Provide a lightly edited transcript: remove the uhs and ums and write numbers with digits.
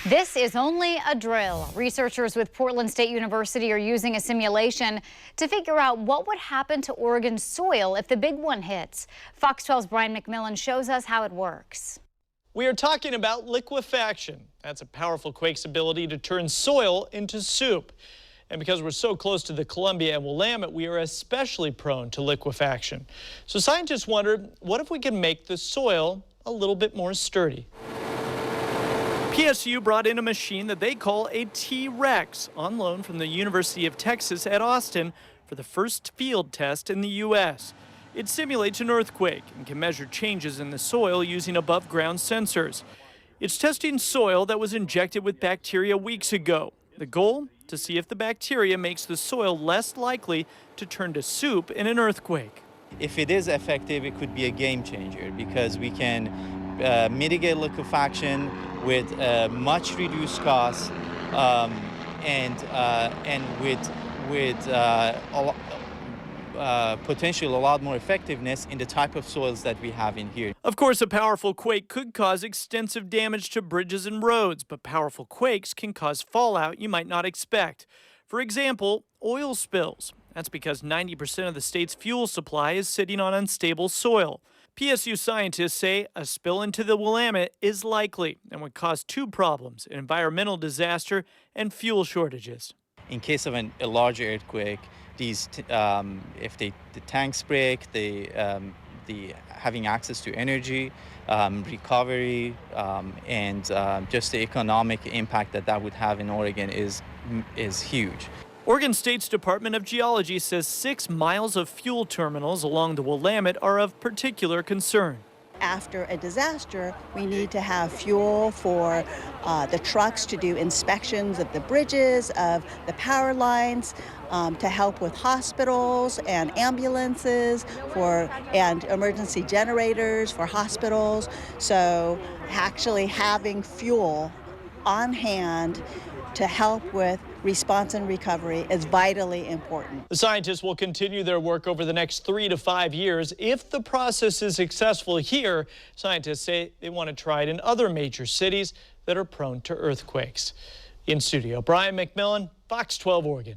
This is only a drill. Researchers with Portland State University are using a simulation to figure out what would happen to Oregon's soil if the big one hits. Fox 12's Brian McMillan shows us how it works. We are talking about liquefaction. That's a powerful quake's ability to turn soil into soup. And because we're so close to the Columbia and Willamette, we are especially prone to liquefaction. So scientists wondered, what if we could make the soil a little bit more sturdy? PSU brought in a machine that they call a T-Rex on loan from the University of Texas at Austin for the first field test in the U.S. It simulates an earthquake and can measure changes in the soil using above-ground sensors. It's testing soil that was injected with bacteria weeks ago. The goal? To see if the bacteria makes the soil less likely to turn to soup in an earthquake. If it is effective, it could be a game changer because we can mitigate liquefaction with much reduced costs and with potentially a lot more effectiveness in the type of soils that we have in here. Of course, a powerful quake could cause extensive damage to bridges and roads, but powerful quakes can cause fallout you might not expect. For example, oil spills. That's because 90% of the state's fuel supply is sitting on unstable soil. PSU scientists say a spill into the Willamette is likely and would cause two problems: an environmental disaster and fuel shortages. In case of a larger earthquake, if the tanks break, the having access to energy, recovery, and just the economic impact that would have in Oregon is huge. Oregon State's Department of Geology says 6 miles of fuel terminals along the Willamette are of particular concern. After a disaster, we need to have fuel for the trucks to do inspections of the bridges, of the power lines, to help with hospitals and ambulances and emergency generators for hospitals. So actually having fuel on hand to help with response and recovery is vitally important. The scientists will continue their work over the next 3 to 5 years. If the process is successful here, scientists say they want to try it in other major cities that are prone to earthquakes. In studio, Brian McMillan, Fox 12 Oregon.